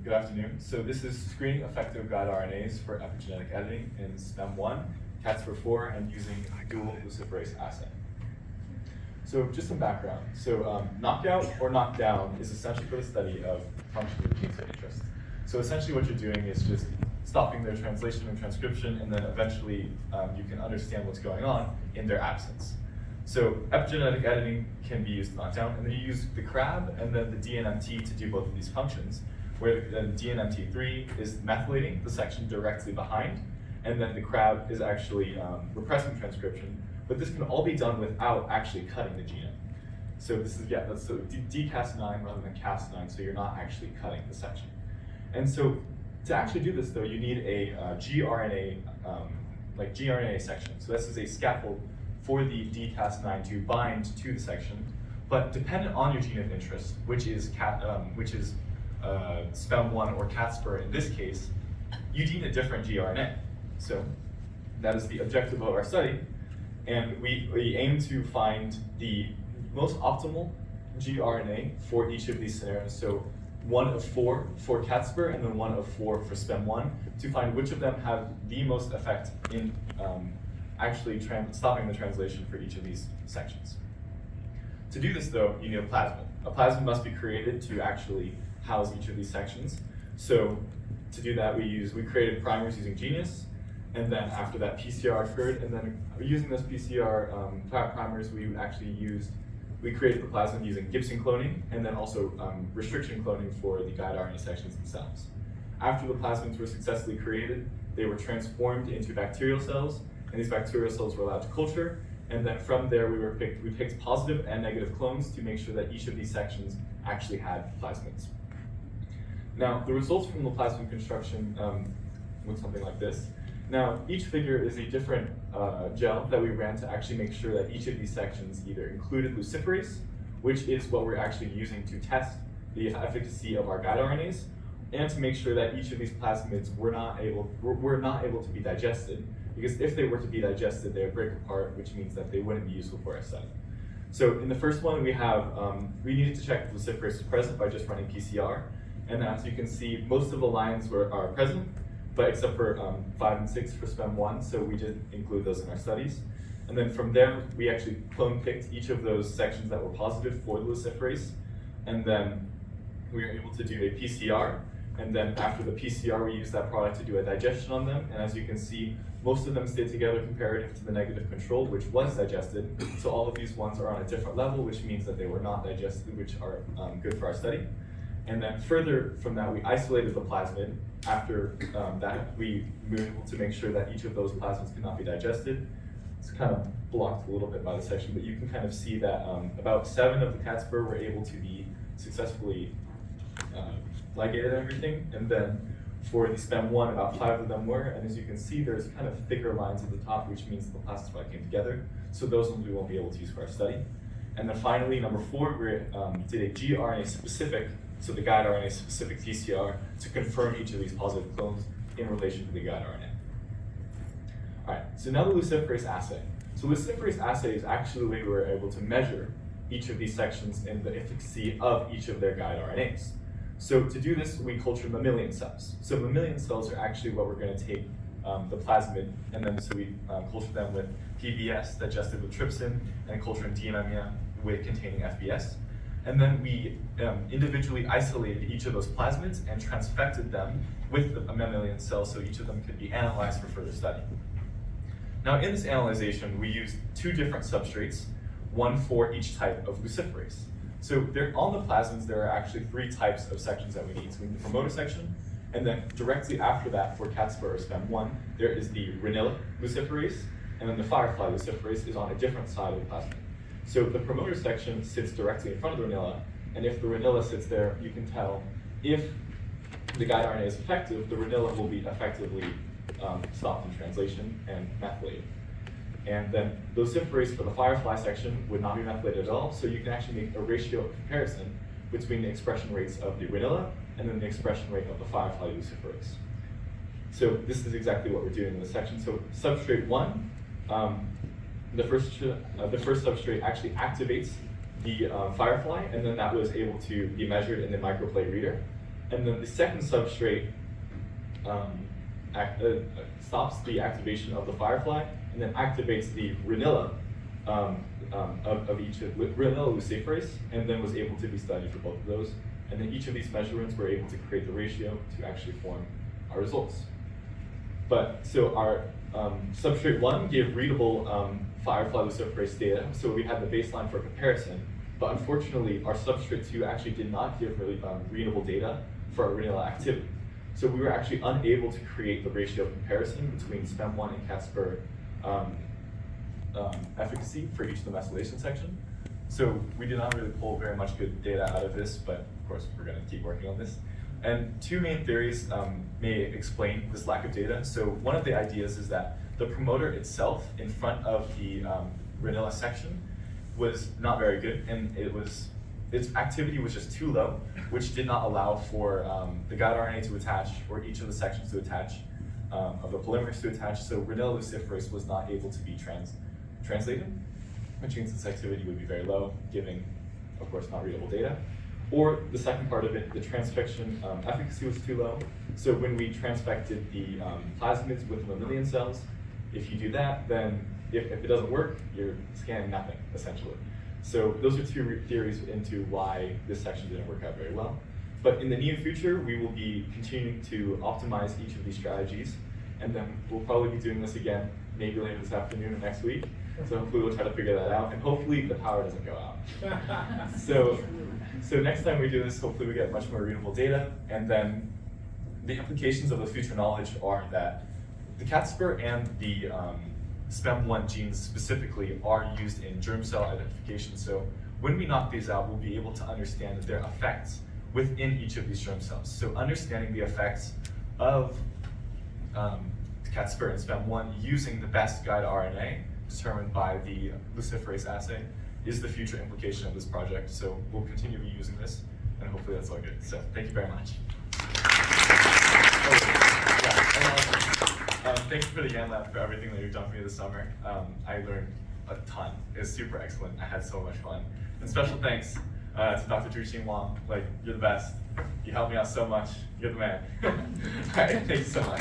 Good afternoon. So this is screening effective guide RNAs for epigenetic editing in Spem1, Catsper4, and using dual-luciferase assay. So just some background. So knockout or knockdown is essential for the study of functions of genes of interest. So essentially what you're doing is just stopping their translation and transcription, and then eventually you can understand what's going on in their absence. So epigenetic editing can be used knockdown, and then you use the CRAB and then the DNMT to do both of these functions, where then DNMT3 is methylating the section directly behind, and then the CRAB is actually repressing transcription. But this can all be done without actually cutting the genome. So this is, that's so dCas9 rather than Cas9, so you're not actually cutting the section. And so to actually do this though, you need a gRNA, gRNA section. So this is a scaffold for the dCas9 to bind to the section, but dependent on your gene of interest, which is Spem1 or Catsper in this case, you need a different gRNA. So that is the objective of our study, and we aim to find the most optimal gRNA for each of these scenarios. So 1 of 4 for Catsper and then 1 of 4 for Spem1 to find which of them have the most effect in actually stopping the translation for each of these sections. To do this though, you need a plasmid. A plasmid must be created to actually house each of these sections. So to do that, we created primers using Genius, and then after that PCR occurred, and then using those PCR primers, we created the plasmid using Gibson cloning, and then also restriction cloning for the guide RNA sections themselves. After the plasmids were successfully created, they were transformed into bacterial cells, and these bacterial cells were allowed to culture, and then from there we picked positive and negative clones to make sure that each of these sections actually had plasmids. Now, the results from the plasmid construction look something like this. Now, each figure is a different gel that we ran to actually make sure that each of these sections either included luciferase, which is what we're actually using to test the efficacy of our guide RNAs, and to make sure that each of these plasmids were not able to be digested, because if they were to be digested, they would break apart, which means that they wouldn't be useful for our study. So in the first one, we needed to check if luciferase was present by just running PCR, and as you can see, most of the lines are present, but except for 5 and 6 for Spem1, so we did include those in our studies. And then from there, we actually clone picked each of those sections that were positive for the luciferase, and then we were able to do a PCR, and then after the PCR, we used that product to do a digestion on them, and as you can see, most of them stayed together comparative to the negative control, which was digested, so all of these ones are on a different level, which means that they were not digested, which are good for our study. And then further from that, we isolated the plasmid. After that, we were able to make sure that each of those plasmids could not be digested. It's kind of blocked a little bit by the section, but you can kind of see that about 7 of the Catsper were able to be successfully ligated and everything. And then for the Spem1, about 5 of them were. And as you can see, there's kind of thicker lines at the top, which means the plasmids probably came together. So those ones we won't be able to use for our study. And then finally, number 4, we did a gRNA specific, so the guide RNA specific TCR, to confirm each of these positive clones in relation to the guide RNA. All right, so now the luciferase assay. So luciferase assay is actually the way we were able to measure each of these sections and the efficacy of each of their guide RNAs. So to do this, we cultured mammalian cells. So mammalian cells are actually what we're going to take the plasmid, and then so we culture them with PBS digested with trypsin, and culture in DMMia with containing FBS. And then we individually isolated each of those plasmids and transfected them with the mammalian cells so each of them could be analyzed for further study. Now in this analyzation, we used 2 different substrates, one for each type of luciferase. So on the plasmids, there are actually 3 types of sections that we need. So we need the promoter section, and then directly after that for Catsper or Spem1, there is the renilla luciferase, and then the firefly luciferase is on a different side of the plasmid. So the promoter section sits directly in front of the renilla, and if the renilla sits there, you can tell if the guide RNA is effective, the renilla will be effectively stopped in translation and methylated. And then luciferase for the firefly section would not be methylated at all, so you can actually make a ratio comparison between the expression rates of the renilla and then the expression rate of the firefly luciferase. So this is exactly what we're doing in this section. So substrate 1, the first substrate actually activates the firefly, and then that was able to be measured in the microplate reader. And then the second substrate stops the activation of the firefly and then activates the Rhinella of each of Rhinella luciferase, and then was able to be studied for both of those. And then each of these measurements were able to create the ratio to actually form our results. But so our substrate 1 gave readable firefly luciferase data, so we had the baseline for comparison. But unfortunately, our substrate 2 actually did not give really readable data for our Rhinella activity. So we were actually unable to create the ratio of comparison between Spem1 and Catsper efficacy for each of the methylation section. So we did not really pull very much good data out of this, but of course we're going to keep working on this. And two main theories may explain this lack of data. So one of the ideas is that the promoter itself in front of the Rhinella section was not very good, and its activity was just too low, which did not allow for the guide RNA to attach, or each of the sections to attach, of the polymerase to attach. So Rhinella luciferase was not able to be translated, which means its activity would be very low, giving, of course, not readable data. Or the second part of it, the transfection efficacy was too low. So when we transfected the plasmids with mammalian cells, if you do that, then if it doesn't work, you're scanning nothing, essentially. So those are two theories into why this section didn't work out very well. But in the near future, we will be continuing to optimize each of these strategies, and then we'll probably be doing this again, maybe later this afternoon or next week. So hopefully we'll try to figure that out, and hopefully the power doesn't go out. So next time we do this, hopefully we get much more readable data, and then the implications of the future knowledge are that the Catsper and the Spem1 genes specifically are used in germ cell identification. So when we knock these out, we'll be able to understand their effects within each of these germ cells. So understanding the effects of Catsper and Spem1 using the best guide RNA determined by the luciferase assay is the future implication of this project. So we'll continue to be using this, and hopefully that's all good. So thank you very much. Thank you for the Yan Lab for everything that you've done for me this summer. I learned a ton. It was super excellent. I had so much fun. And special thanks to Dr. Zhu Wang. Like, you're the best. You helped me out so much. You're the man. All right, thank you so much.